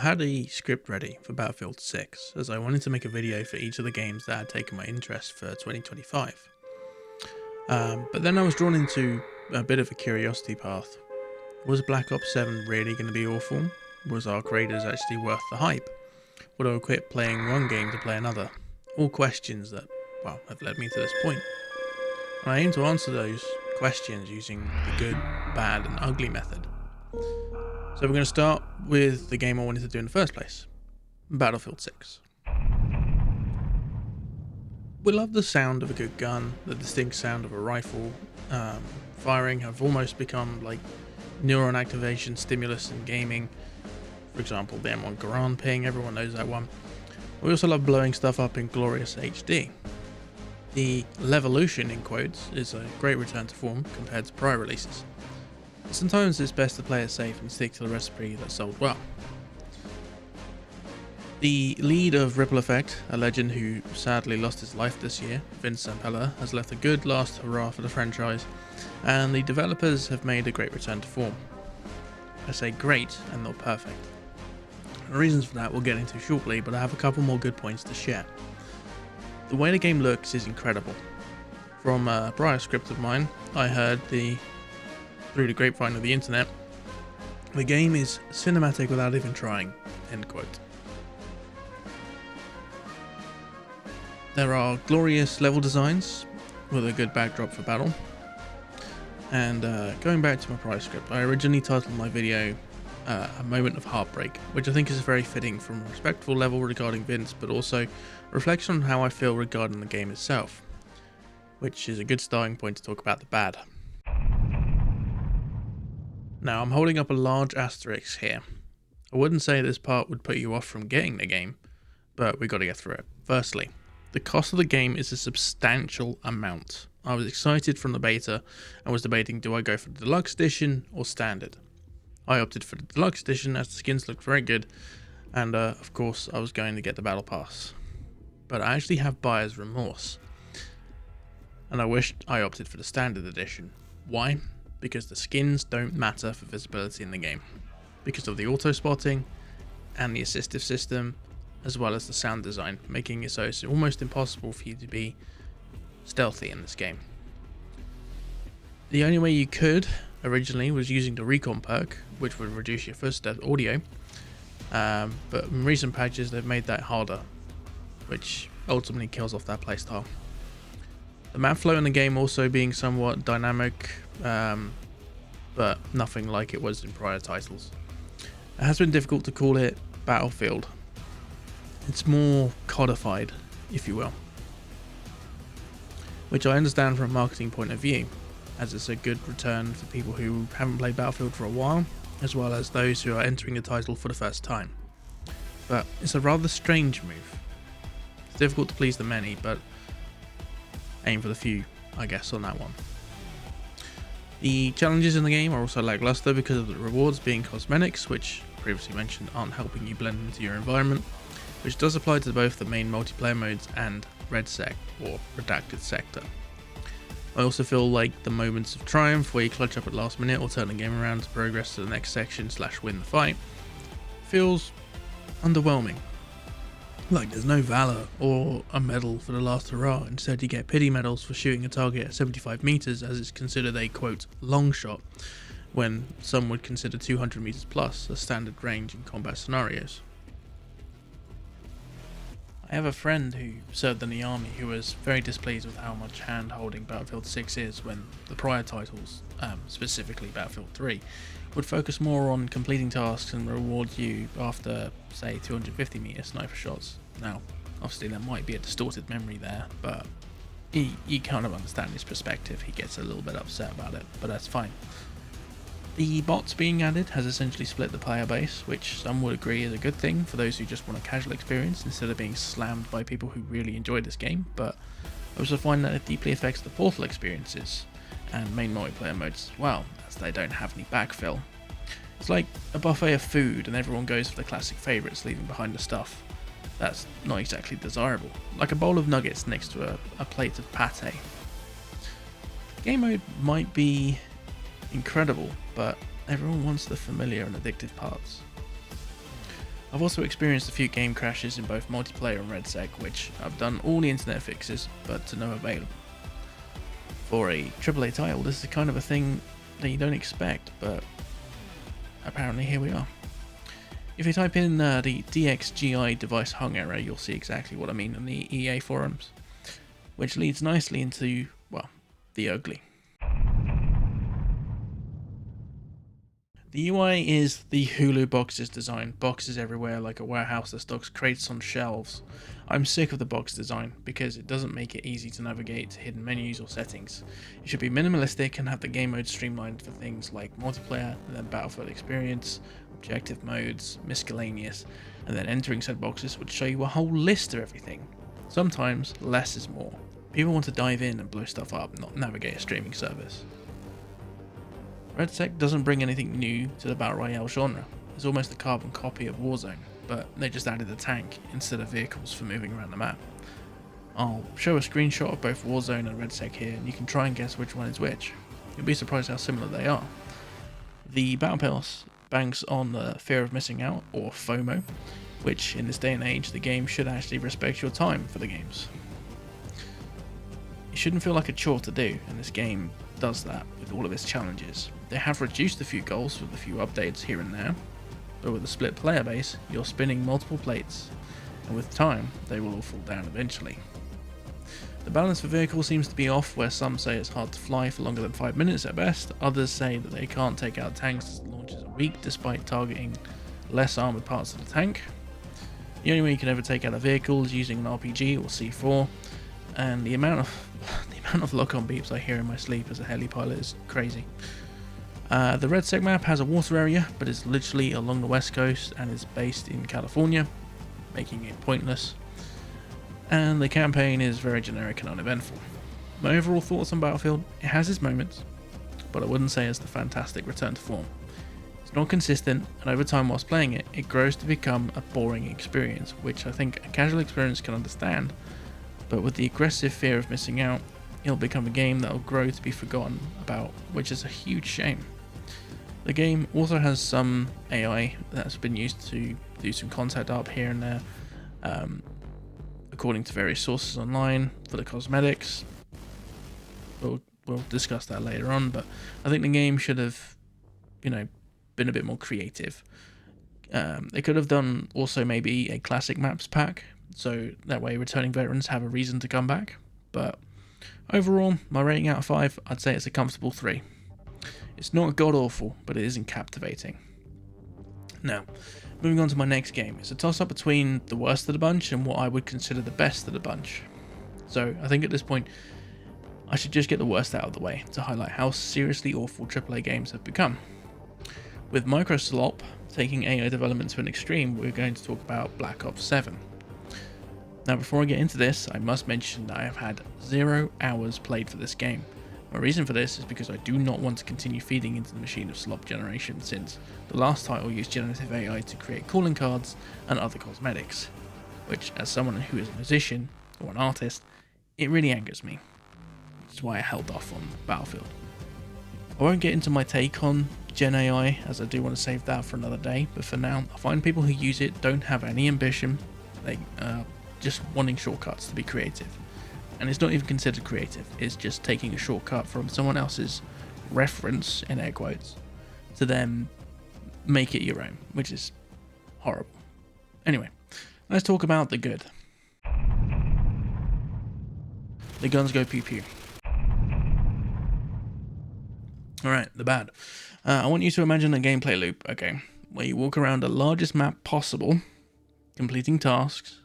had a script ready for Battlefield 6 as I wanted to make a video for each of the games that had taken my interest for 2025. But then I was drawn into a bit of a curiosity path. Was Black Ops 7 really going to be awful? Was our creators actually worth the hype? Would I quit playing one game to play another? All questions that, well, have led me to this point. And I aim to answer those questions using the good, bad and ugly method. So we're going to start with the game I wanted to do in the first place, Battlefield 6. We love the sound of a good gun, the distinct sound of a rifle. Firing have almost become like neuron activation stimulus in gaming. For example, the M1 Garand ping, everyone knows that one. We also love blowing stuff up in glorious HD. The Levolution, in quotes, is a great return to form compared to prior releases. Sometimes it's best to play it safe and stick to the recipe that sold well. The lead of Ripple Effect, a legend who sadly lost his life this year, Vince Zampella, has left a good last hurrah for the franchise, and the developers have made a great return to form. I say great and not perfect. The reasons for that we'll get into shortly, but I have a couple more good points to share. The way the game looks is incredible. From a prior script of mine, I heard through the grapevine of the internet, the game is cinematic without even trying, end quote. There are glorious level designs with a good backdrop for battle. And going back to my prior script, I originally titled my video A Moment of Heartbreak, which I think is very fitting from a respectful level regarding Vince, but also a reflection on how I feel regarding the game itself, which is a good starting point to talk about the bad. Now, I'm holding up a large asterisk here. I wouldn't say this part would put you off from getting the game, but we got to get through it. Firstly, the cost of the game is a substantial amount. I was excited from the beta and was debating, do I go for the deluxe edition or standard? I opted for the deluxe edition as the skins looked very good, and of course I was going to get the battle pass. But I actually have buyer's remorse, and I wished I opted for the standard edition. Why? Because the skins don't matter for visibility in the game, because of the auto spotting and the assistive system, as well as the sound design, making it so it's almost impossible for you to be stealthy in this game. The only way you could originally was using the recon perk, which would reduce your footstep audio, but in recent patches they've made that harder, which ultimately kills off that playstyle. The map flow in the game also being somewhat dynamic, but nothing like it was in prior titles. It has been difficult to call it Battlefield. It's more codified, if you will, which I understand from a marketing point of view, as it's a good return for people who haven't played Battlefield for a while, as well as those who are entering the title for the first time. But it's a rather strange move. It's difficult to please the many, but aim for the few, I guess, on that one. The challenges in the game are also lackluster because of the rewards being cosmetics, which previously mentioned aren't helping you blend into your environment, which does apply to both the main multiplayer modes and Red Sec or Redacted Sector. I also feel like the moments of triumph where you clutch up at last minute or turn the game around to progress to the next section / win the fight feels underwhelming. Like there's no valor or a medal for the last hurrah, instead you get pity medals for shooting a target at 75 meters as it's considered a quote long shot, when some would consider 200 meters plus a standard range in combat scenarios. I have a friend who served in the army who was very displeased with how much hand holding Battlefield 6 is when the prior titles, specifically Battlefield 3, would focus more on completing tasks and reward you after, say, 250 meter sniper shots. Now, obviously there might be a distorted memory there, but you kind of understand his perspective. He gets a little bit upset about it, but that's fine. The bots being added has essentially split the player base, which some would agree is a good thing for those who just want a casual experience instead of being slammed by people who really enjoy this game, but I also find that it deeply affects the Portal experiences and main multiplayer modes as well, as they don't have any backfill. It's like a buffet of food and everyone goes for the classic favourites, leaving behind the stuff that's not exactly desirable, like a bowl of nuggets next to a plate of pate. Game mode might be incredible, but everyone wants the familiar and addictive parts. I've also experienced a few game crashes in both multiplayer and RedSec, which I've done all the internet fixes, but to no avail. For a AAA title, this is the kind of a thing that you don't expect, but apparently here we are. If you type in the DXGI device hung error, you'll see exactly what I mean in the EA forums, which leads nicely into, well, the ugly. The UI is the Hulu boxes design, boxes everywhere like a warehouse that stocks crates on shelves. I'm sick of the box design because it doesn't make it easy to navigate to hidden menus or settings. It should be minimalistic and have the game mode streamlined for things like multiplayer, and then Battlefield experience, objective modes, miscellaneous, and then entering said boxes would show you a whole list of everything. Sometimes less is more. People want to dive in and blow stuff up, not navigate a streaming service. RedSec doesn't bring anything new to the Battle Royale genre. It's almost a carbon copy of Warzone, but they just added a tank instead of vehicles for moving around the map. I'll show a screenshot of both Warzone and RedSec here, and you can try and guess which one is which. You'll be surprised how similar they are. The Battle Pass banks on the fear of missing out, or FOMO, which in this day and age the game should actually respect your time for the games. It shouldn't feel like a chore to do, and this game does that with all of its challenges. They have reduced a few goals with a few updates here and there, but with a split player base, you're spinning multiple plates, and with time, they will all fall down eventually. The balance for vehicles seems to be off, where some say it's hard to fly for longer than 5 minutes at best, others say that they can't take out tanks as the launches are weak despite targeting less armoured parts of the tank. The only way you can ever take out a vehicle is using an RPG or C4, and the amount of lock-on beeps I hear in my sleep as a heli pilot is crazy. The RedSec map has a water area, but is literally along the west coast and is based in California, making it pointless. And the campaign is very generic and uneventful. My overall thoughts on Battlefield: it has its moments, but I wouldn't say it's the fantastic return to form. It's not consistent, and over time whilst playing it, it grows to become a boring experience, which I think a casual experience can understand, but with the aggressive fear of missing out, it'll become a game that will grow to be forgotten about, which is a huge shame. The game also has some AI that's been used to do some concept art here and there, according to various sources online, for the cosmetics. We'll discuss that later on, but I think the game should have, been a bit more creative. They could have done also maybe a classic maps pack, so that way returning veterans have a reason to come back, but overall, my rating out of 5, I'd say it's a comfortable 3. It's not god-awful, but it isn't captivating. Now, moving on to my next game. It's a toss-up between the worst of the bunch and what I would consider the best of the bunch. So, I think at this point, I should just get the worst out of the way to highlight how seriously awful AAA games have become. With Microslop taking AI development to an extreme, we're going to talk about Black Ops 7. Now, before I get into this, I must mention that I have had 0 hours played for this game. My reason for this is because I do not want to continue feeding into the machine of slop generation, since the last title used generative AI to create calling cards and other cosmetics, which, as someone who is a musician or an artist, it really angers me. Which is why I held off on Battlefield. I won't get into my take on Gen AI, as I do want to save that for another day, but for now, I find people who use it don't have any ambition. They just wanting shortcuts to be creative. And it's not even considered creative, it's just taking a shortcut from someone else's reference, in air quotes, to then make it your own, which is horrible. Anyway, let's talk about the good. The guns go pew pew. Alright, the bad. I want you to imagine a gameplay loop, okay, where you walk around the largest map possible, completing tasks,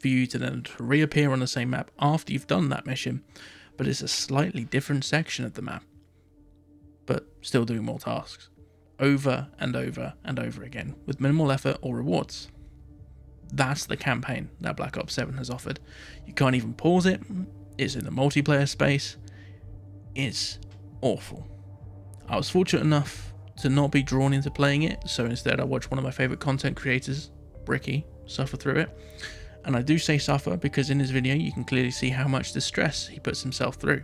for you to then reappear on the same map after you've done that mission, but it's a slightly different section of the map, but still doing more tasks, over and over and over again, with minimal effort or rewards. That's the campaign that Black Ops 7 has offered. You can't even pause it, it's in the multiplayer space, it's awful. I was fortunate enough to not be drawn into playing it, so instead I watched one of my favourite content creators, Bricky, suffer through it. And I do say suffer because in his video you can clearly see how much distress he puts himself through.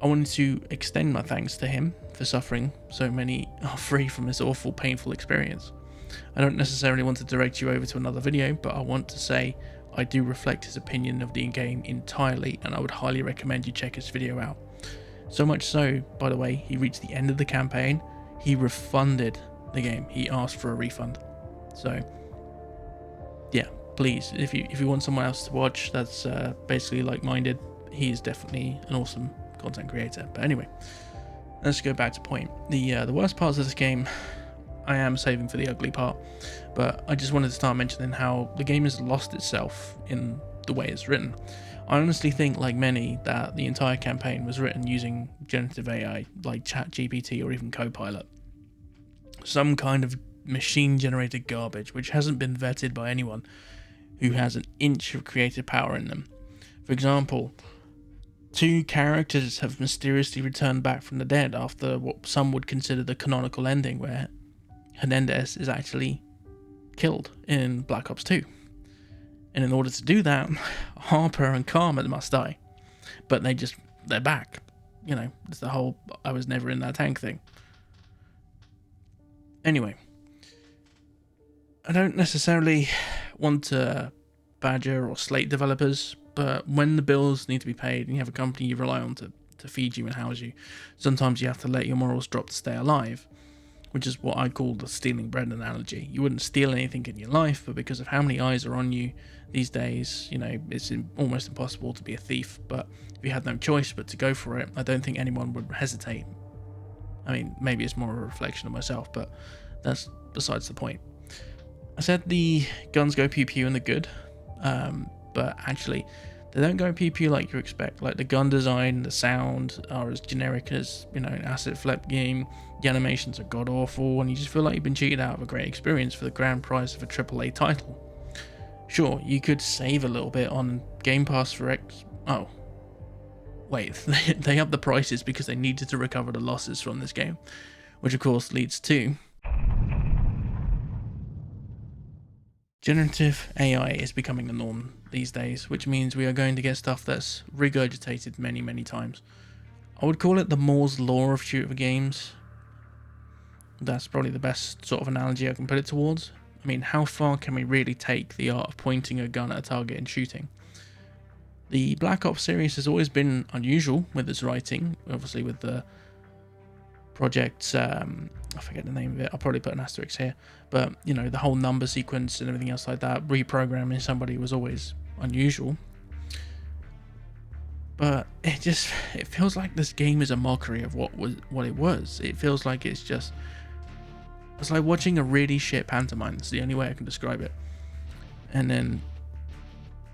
I wanted to extend my thanks to him for suffering so many are free from this awful, painful experience. I don't necessarily want to direct you over to another video, but I want to say I do reflect his opinion of the game entirely, and I would highly recommend you check his video out. So much so, by the way, he reached the end of the campaign, he refunded the game, he asked for a refund. So yeah, please, if you want someone else to watch that's basically like-minded, he is definitely an awesome content creator. But anyway, let's go back to point. The worst parts of this game I am saving for the ugly part, but I just wanted to start mentioning how the game has lost itself in the way it's written. I honestly think, like many, that the entire campaign was written using generative AI like ChatGPT or even Copilot. Some kind of machine-generated garbage which hasn't been vetted by anyone who has an inch of creative power in them. For example, 2 characters have mysteriously returned back from the dead after what some would consider the canonical ending, where Hernandez is actually killed in Black Ops 2. And in order to do that, Harper and Karma must die. But they're back. You know, it's the whole I was never in that tank thing. Anyway, I don't necessarily want to badger or slate developers, but when the bills need to be paid and you have a company you rely on to feed you and house you, sometimes you have to let your morals drop to stay alive, which is what I call the stealing bread analogy. You wouldn't steal anything in your life, but because of how many eyes are on you these days, you know, it's almost impossible to be a thief. But if you had no choice but to go for it, I don't think anyone would hesitate. I mean, maybe it's more a reflection of myself, but that's besides the point. I said the guns go pew pew and they're good, but actually they don't go pew pew like you expect. Like the gun design, the sound are as generic as, you know, an asset flip game. The animations are god awful, and you just feel like you've been cheated out of a great experience for the grand prize of a AAA title. Sure, you could save a little bit on Game Pass for X. Oh, wait, they upped the prices because they needed to recover the losses from this game, which of course leads to generative AI is becoming the norm these days, which means we are going to get stuff that's regurgitated many, many times. I would call it the Moore's Law of shooter games. That's probably the best sort of analogy I can put it towards. I mean, how far can we really take the art of pointing a gun at a target and shooting? The Black Ops series has always been unusual with its writing, obviously with the project, I forget the name of it, I'll probably put an asterisk here, but you know, the whole number sequence and everything else like that, reprogramming somebody was always unusual. But it feels like this game is a mockery of what it was. It feels like it's like watching a really shit pantomime. That's the only way I can describe it. And then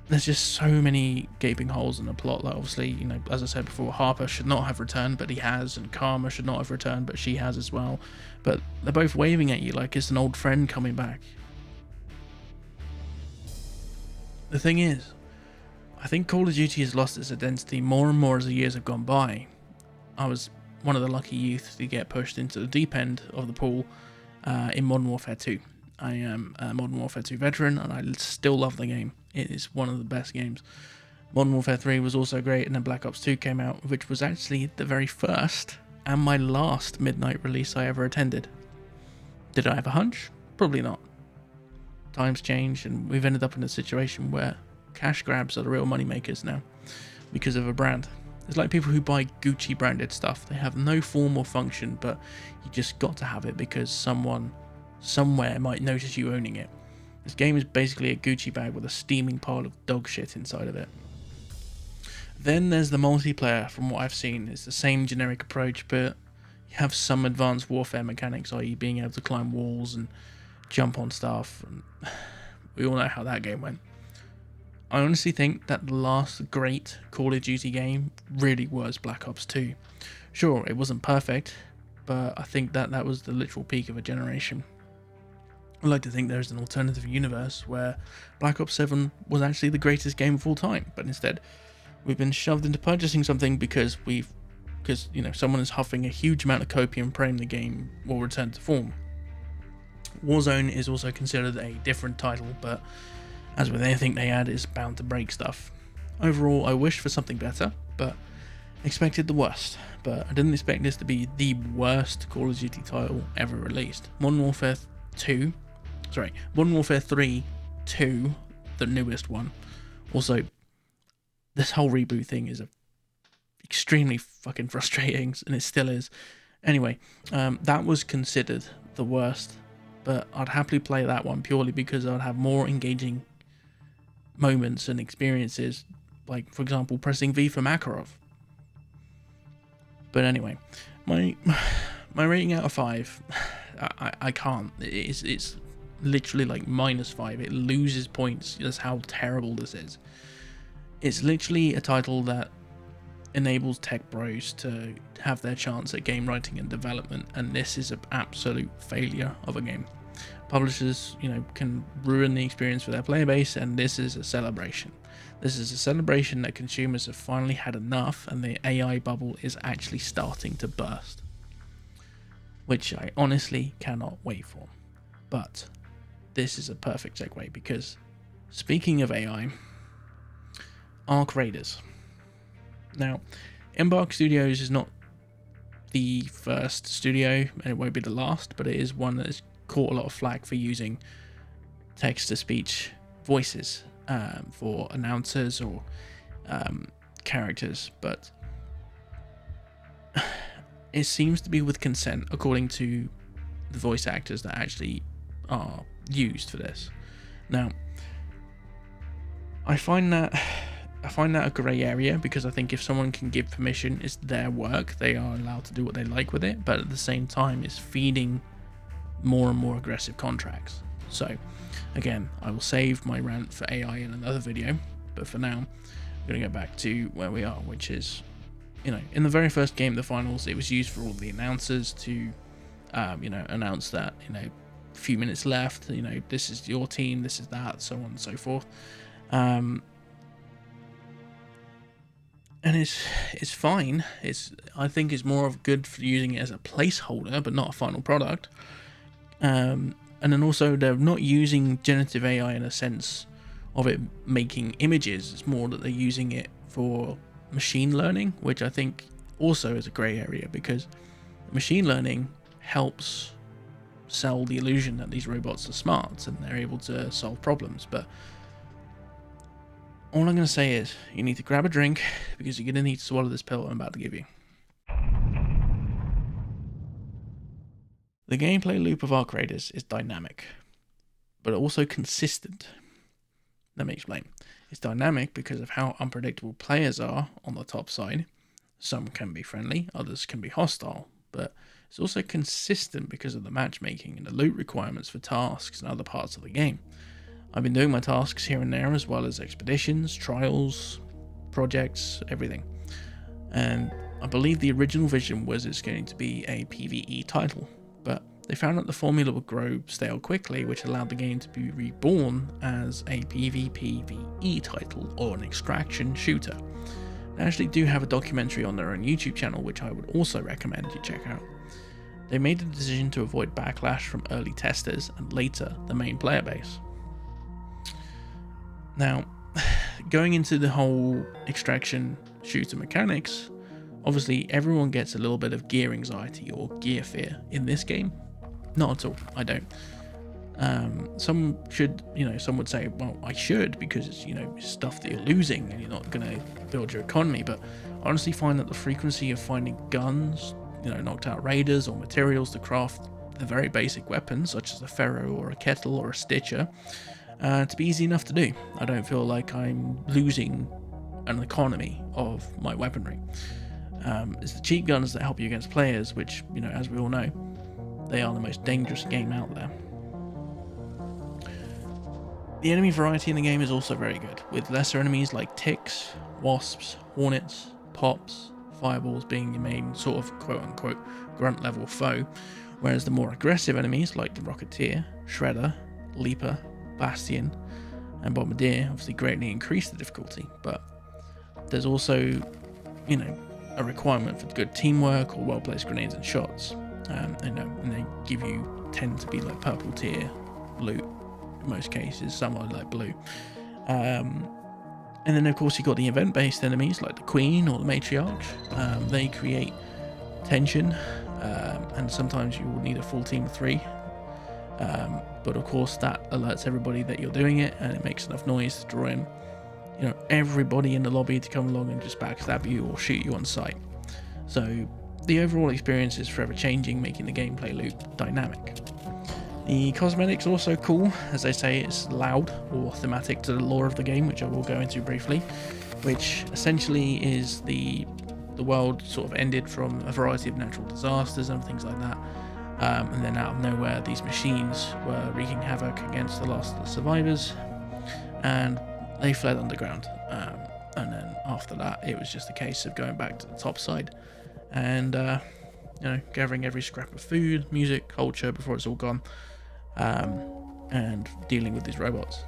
there's just so many gaping holes in the plot. Like, obviously, you know, as I said before, Harper should not have returned, but he has, and Karma should not have returned, but she has as well. But they're both waving at you like it's an old friend coming back. The thing is, I think Call of Duty has lost its identity more and more as the years have gone by. I was one of the lucky youth to get pushed into the deep end of the pool in Modern Warfare 2. I am a Modern Warfare 2 veteran, and I still love the game. It is one of the best games. Modern Warfare 3 was also great, and then Black Ops 2 came out, which was actually the very first and my last midnight release I ever attended. Did I have a hunch? Probably not. Times change, and we've ended up in a situation where cash grabs are the real money makers now because of a brand. It's like people who buy Gucci branded stuff. They have no form or function, but you just got to have it because someone somewhere might notice you owning it. This game is basically a Gucci bag with a steaming pile of dog shit inside of it. Then there's the multiplayer. From what I've seen, it's the same generic approach, but you have some advanced warfare mechanics, i.e. being able to climb walls and jump on stuff. And we all know how that game went. I honestly think that the last great Call of Duty game really was Black Ops 2. Sure, it wasn't perfect, but I think that was the literal peak of a generation. I'd like to think there's an alternative universe where Black Ops 7 was actually the greatest game of all time, but instead we've been shoved into purchasing something because you know, someone is huffing a huge amount of copium praying the game will return to form. Warzone is also considered a different title, but as with anything they add, it's bound to break stuff. Overall, I wished for something better, but expected the worst. But I didn't expect this to be the worst Call of Duty title ever released. Modern Warfare 2 sorry, Modern Warfare 3, 2, the newest one. Also, this whole reboot thing is extremely fucking frustrating, and it still is. Anyway, that was considered the worst, but I'd happily play that one purely because I'd have more engaging moments and experiences, like, for example, pressing V for Makarov. But anyway, my rating out of 5, I can't. It's literally like -5. It loses points. That's how terrible this is. It's literally a title that enables tech bros to have their chance at game writing and development, and this is an absolute failure of a game. Publishers, can ruin the experience for their player base, and this is a celebration. This is a celebration that consumers have finally had enough, and the AI bubble is actually starting to burst, which I honestly cannot wait for. But this is a perfect segue, because speaking of AI, Arc Raiders. Now, Embark Studios is not the first studio, and it won't be the last, but it is one that has caught a lot of flack for using text-to-speech voices for announcers or characters, but it seems to be with consent, according to the voice actors that actually are used for this. Now, I find that a grey area, because I think if someone can give permission, it's their work, they are allowed to do what they like with it, but at the same time it's feeding more and more aggressive contracts. So again, I will save my rant for AI in another video, but for now I'm going to go back to where we are, which is, in the very first game, the finals, it was used for all the announcers to announce that, a few minutes left, this is your team, this is that, so on and so forth. And it's fine. I think it's more of good for using it as a placeholder, but not a final product. And then also, they're not using generative AI in a sense of it making images. It's more that they're using it for machine learning, which I think also is a grey area, because machine learning helps sell the illusion that these robots are smart and they're able to solve problems. But all I'm going to say is, you need to grab a drink, because you're going to need to swallow this pill I'm about to give you. The gameplay loop of Arc Raiders is dynamic, but also consistent. Let me explain. It's dynamic because of how unpredictable players are on the top side. Some can be friendly, others can be hostile, but it's also consistent because of the matchmaking and the loot requirements for tasks and other parts of the game. I've been doing my tasks here and there, as well as expeditions, trials, projects, everything. And I believe the original vision was it's going to be a PvE title, but they found that the formula would grow stale quickly, which allowed the game to be reborn as a PvPvE title, or an extraction shooter. They actually do have a documentary on their own YouTube channel, which I would also recommend you check out. They made the decision to avoid backlash from early testers and later the main player base. Now, going into the whole extraction shooter mechanics, obviously everyone gets a little bit of gear anxiety or gear fear in this game. Not at all, I don't. Some would say, well, I should, because it's, stuff that you're losing and you're not going to build your economy. But I honestly find that the frequency of finding guns, knocked out raiders, or materials to craft the very basic weapons, such as a ferro or a kettle or a stitcher, to be easy enough to do. I don't feel like I'm losing an economy of my weaponry. It's the cheap guns that help you against players, which, as we all know, they are the most dangerous game out there. The enemy variety in the game is also very good, with lesser enemies like ticks, wasps, hornets, pops, fireballs being your main sort of quote-unquote grunt level foe, whereas the more aggressive enemies like the Rocketeer, Shredder, Leaper, Bastion, and Bombardier obviously greatly increase the difficulty, but there's also, a requirement for good teamwork or well-placed grenades and shots, and they tend to be like purple tier loot in most cases, some are like blue. And then of course you've got the event-based enemies like the Queen or the Matriarch. They create tension, and sometimes you will need a full team of 3 But of course that alerts everybody that you're doing it, and it makes enough noise to draw in, everybody in the lobby to come along and just backstab you or shoot you on sight. So the overall experience is forever changing, making the gameplay loop dynamic. The cosmetics are also cool. As I say, it's loud or thematic to the lore of the game, which I will go into briefly, which essentially is the world sort of ended from a variety of natural disasters and things like that. And then out of nowhere, these machines were wreaking havoc against the last of the survivors, and they fled underground. And then after that, it was just a case of going back to the top side and gathering every scrap of food, music, culture before it's all gone, and dealing with these robots.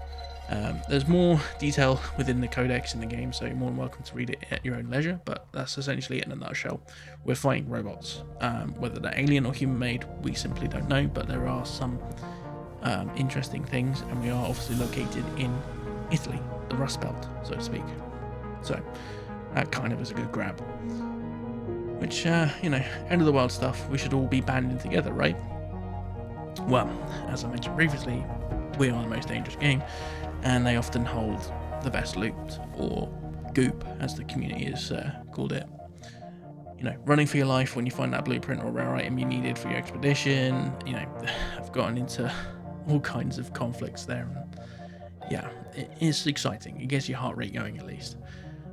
There's more detail within the codex in the game, so you're more than welcome to read it at your own leisure, but that's essentially it in a nutshell. We're fighting robots. Whether they're alien or human-made, we simply don't know, but there are some interesting things, and we are obviously located in Italy, the Rust Belt, so to speak. So that kind of is a good grab. Which, end of the world stuff, we should all be banding together, right? Well, as I mentioned previously, we are the most dangerous game, and they often hold the best loot, or goop, as the community has called it. Running for your life when you find that blueprint or rare item you needed for your expedition. I've gotten into all kinds of conflicts there, and yeah, it's exciting. It gets your heart rate going at least.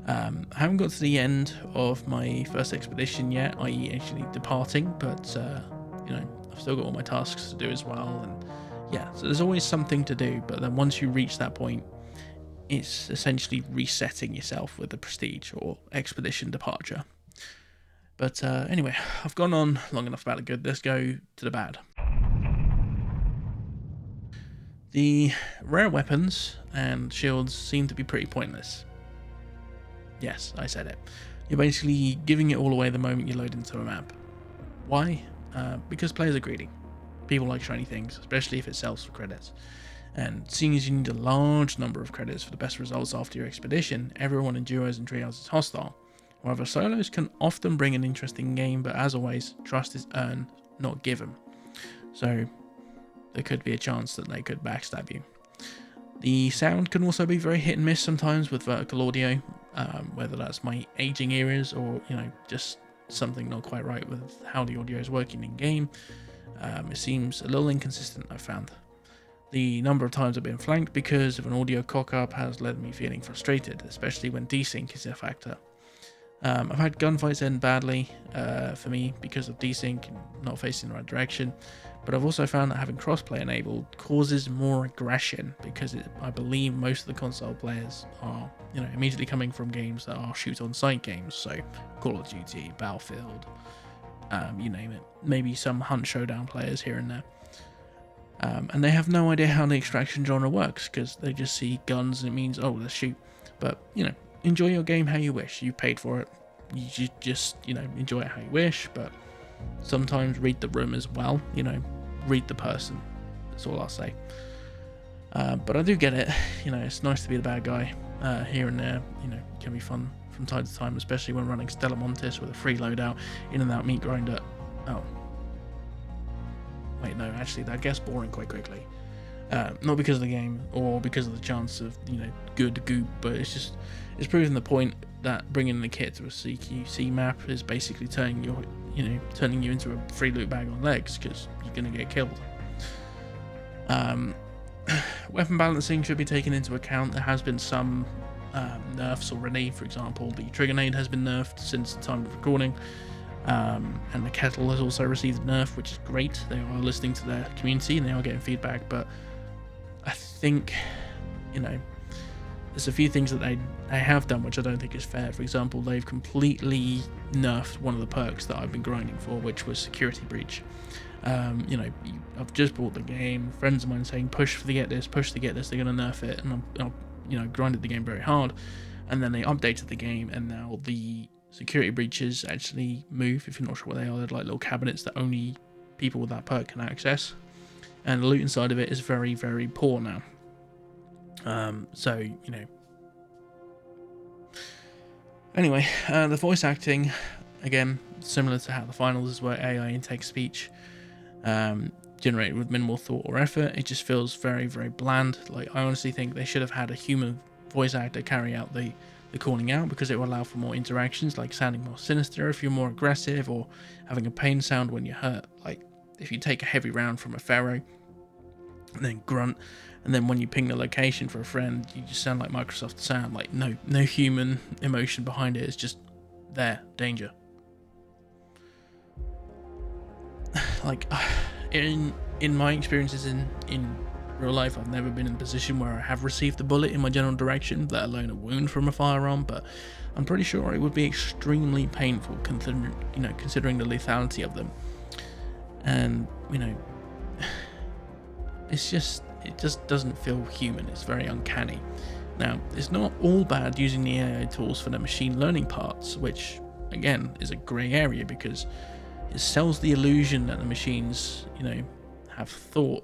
I haven't got to the end of my first expedition yet, i.e. actually departing, but I've still got all my tasks to do as well, and yeah, so there's always something to do, but then once you reach that point, it's essentially resetting yourself with the prestige or expedition departure. But anyway, I've gone on long enough about the good. Let's go to the bad. The rare weapons and shields seem to be pretty pointless. Yes, I said it. You're basically giving it all away the moment you load into a map. Why? Because players are greedy. People like shiny things, especially if it sells for credits. And seeing as you need a large number of credits for the best results after your expedition, everyone in duos and trios is hostile. However, solos can often bring an interesting game, but as always, trust is earned, not given. So there could be a chance that they could backstab you. The sound can also be very hit and miss sometimes with vertical audio, whether that's my aging ears or just something not quite right with how the audio is working in game. It seems a little inconsistent, I've found. The number of times I've been flanked because of an audio cock-up has led me feeling frustrated, especially when desync is a factor. I've had gunfights end badly for me because of desync and not facing the right direction, but I've also found that having crossplay enabled causes more aggression because I believe most of the console players are immediately coming from games that are shoot-on-sight games, so Call of Duty, Battlefield, you name it. Maybe some Hunt Showdown players here and there. And they have no idea how the extraction genre works because they just see guns and it means, oh, let's shoot. But, enjoy your game how you wish. You paid for it. You just, enjoy it how you wish. But sometimes read the room as well. Read the person. That's all I'll say. But I do get it. It's nice to be the bad guy here and there. It can be fun from time to time, especially when running Stella Montis with a free loadout, in and out meat grinder. Oh. Wait, no, actually, that gets boring quite quickly. Not because of the game or because of the chance of, good goop, but it's proving the point that bringing the kit to a CQC map is basically turning you into a free loot bag on legs because you're going to get killed. Weapon balancing should be taken into account. There has been some nerfs already. For example, the trigger nade has been nerfed since the time of recording. And the kettle has also received a nerf, which is great. They are listening to their community and they are getting feedback, but I think, there's a few things that they have done which I don't think is fair. For example, they've completely nerfed one of the perks that I've been grinding for, which was Security Breach. I've just bought the game, friends of mine saying push to get this, they're going to nerf it, and I've grinded the game very hard, and then they updated the game, and now the security breaches actually move. If you're not sure what they are, they're like little cabinets that only people with that perk can access, and the loot inside of it is very, very poor now. Anyway, the voice acting, again, similar to how the finals is where AI intakes speech. generated with minimal thought or effort. It just feels very, very bland. Like, I honestly think they should have had a human voice actor carry out the calling out, because it will allow for more interactions, like sounding more sinister if you're more aggressive, or having a pain sound when you're hurt. Like, if you take a heavy round from a pharaoh and then grunt, and then when you ping the location for a friend, you just sound like Microsoft Sound. Like, no human emotion behind it. It's just there, danger. Like, in my experiences in real life, I've never been in a position where I have received a bullet in my general direction, let alone a wound from a firearm, but I'm pretty sure it would be extremely painful considering the lethality of them. And it just doesn't feel human. It's very uncanny. Now, it's not all bad using the AI tools for the machine learning parts, which again is a grey area, because it sells the illusion that the machines have thought,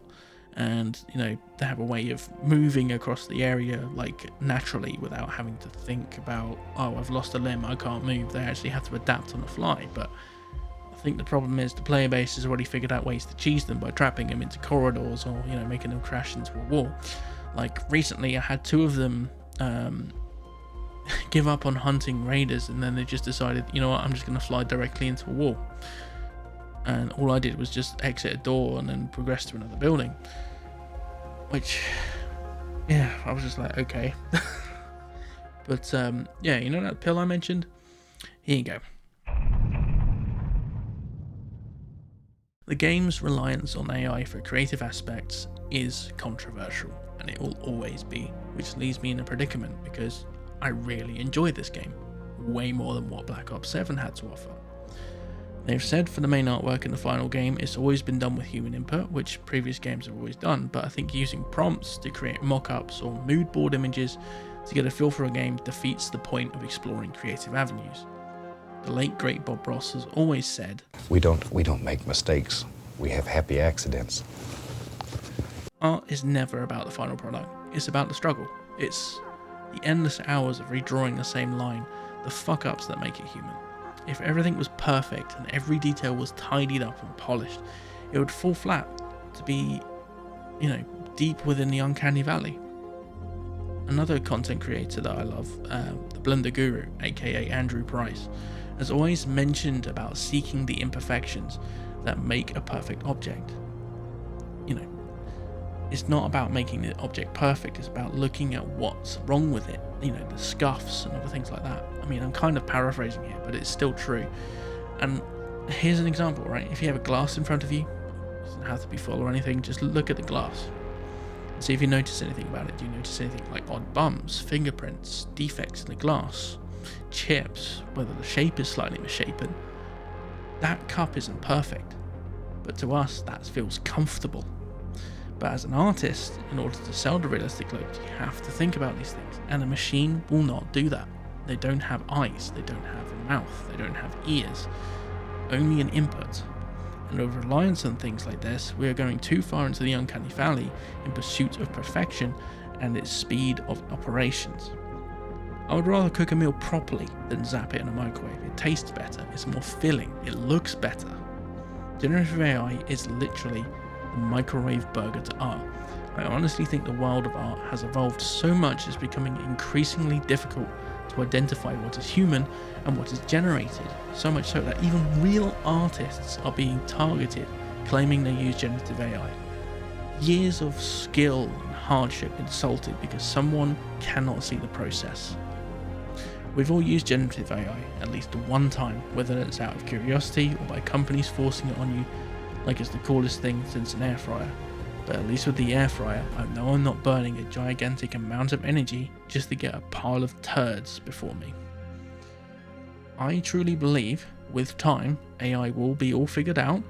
and they have a way of moving across the area like naturally without having to think about, oh, I've lost a limb, I can't move. They actually have to adapt on the fly. But I think the problem is the player base has already figured out ways to cheese them by trapping them into corridors, or making them crash into a wall. Like, recently I had two of them give up on hunting raiders, and then they just decided, you know what, I'm just going to fly directly into a wall. And all I did was just exit a door and then progress to another building. Which, yeah, I was just like, okay. But, yeah, that pill I mentioned? Here you go. The game's reliance on AI for creative aspects is controversial, and it will always be, which leaves me in a predicament, because I really enjoy this game, way more than what Black Ops 7 had to offer. They've said for the main artwork in the final game, it's always been done with human input, which previous games have always done, but I think using prompts to create mock-ups or mood board images to get a feel for a game defeats the point of exploring creative avenues. The late great Bob Ross has always said, We don't make mistakes, we have happy accidents. Art is never about the final product, it's about the struggle. It's the endless hours of redrawing the same line, the fuck-ups that make it human. If everything was perfect and every detail was tidied up and polished, it would fall flat to be, deep within the uncanny valley. Another content creator that I love, the Blender Guru, aka Andrew Price, has always mentioned about seeking the imperfections that make a perfect object. It's not about making the object perfect, it's about looking at what's wrong with it, the scuffs and other things like that. I mean, I'm kind of paraphrasing here, but it's still true. And here's an example, right? If you have a glass in front of you, it doesn't have to be full or anything, just look at the glass. See if you notice anything about it. Do you notice anything like odd bumps, fingerprints, defects in the glass, chips, whether the shape is slightly misshapen? That cup isn't perfect, but to us, that feels comfortable. But as an artist, in order to sell the realistic look, you have to think about these things, and a machine will not do that. They don't have eyes, they don't have a mouth, they don't have ears, only an input. And over reliance on things like this, we are going too far into the uncanny valley in pursuit of perfection and its speed of operations. I would rather cook a meal properly than zap it in a microwave. It tastes better, it's more filling, it looks better. Generative AI is literally the microwave burger to art. I honestly think the world of art has evolved so much it's becoming increasingly difficult to identify what is human and what is generated, so much so that even real artists are being targeted, claiming they use generative AI. Years of skill and hardship insulted because someone cannot see the process. We've all used generative AI at least one time, whether it's out of curiosity or by companies forcing it on you like it's the coolest thing since an air fryer. But at least with the air fryer, I know I'm not burning a gigantic amount of energy just to get a pile of turds before me. I truly believe, with time, AI will be all figured out,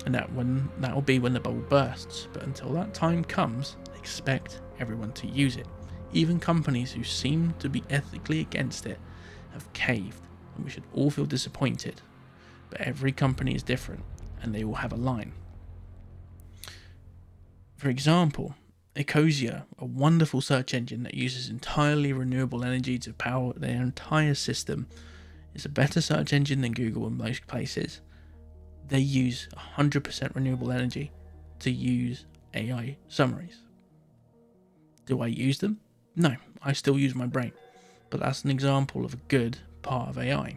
and that will be when the bubble bursts. But until that time comes, expect everyone to use it. Even companies who seem to be ethically against it have caved, and we should all feel disappointed. But every company is different, and they all have a line. For example, Ecosia, a wonderful search engine that uses entirely renewable energy to power their entire system, is a better search engine than Google in most places. They use 100% renewable energy, to use AI summaries. Do I use them? No, I still use my brain. But that's an example of a good part of AI.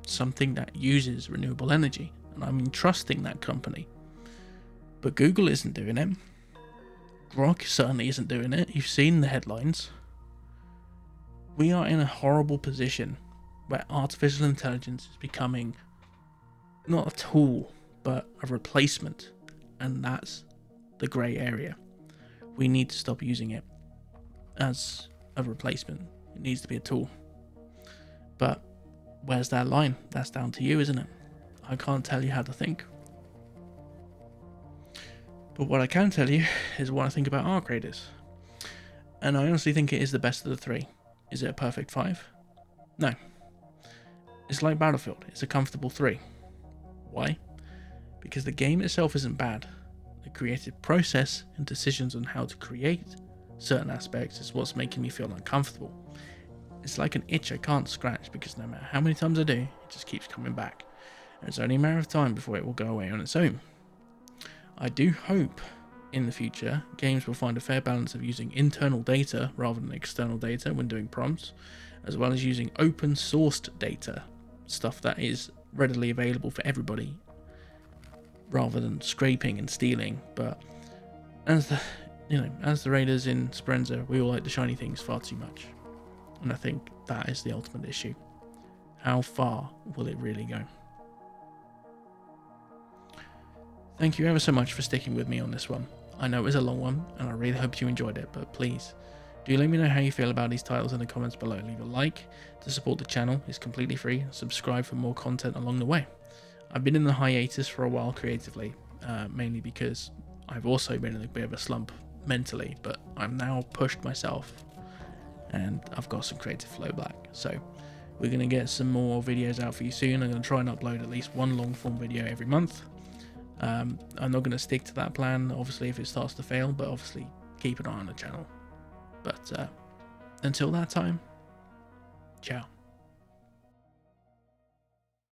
Something that uses renewable energy. And I'm entrusting that company. But Google isn't doing it. Grok certainly isn't doing it. You've seen the headlines. We are in a horrible position where artificial intelligence is becoming not a tool, but a replacement. And that's the grey area. We need to stop using it as a replacement. It needs to be a tool. But where's that line? That's down to you, isn't it? I can't tell you how to think. But what I can tell you is what I think about Arc Raiders. And I honestly think it is the best of the three. Is it a perfect 5? No. It's like Battlefield. It's a comfortable 3. Why? Because the game itself isn't bad. The creative process and decisions on how to create certain aspects is what's making me feel uncomfortable. It's like an itch I can't scratch because no matter how many times I do, it just keeps coming back. And it's only a matter of time before it will go away on its own. I do hope in the future games will find a fair balance of using internal data rather than external data when doing prompts, as well as using open sourced data, stuff that is readily available for everybody, rather than scraping and stealing. But as the raiders in Speranza, we all like the shiny things far too much. And I think that is the ultimate issue. How far will it really go? Thank you ever so much for sticking with me on this one. I know it was a long one, and I really hope you enjoyed it, but please, do let me know how you feel about these titles in the comments below. Leave a like to support the channel, it's completely free. Subscribe for more content along the way. I've been in the hiatus for a while creatively, mainly because I've also been in a bit of a slump mentally, but I've now pushed myself and I've got some creative flow back. So we're going to get some more videos out for you soon. I'm going to try and upload at least one long form video every month. I'm not going to stick to that plan, obviously, if it starts to fail, but obviously keep an eye on the channel. But until that time, ciao.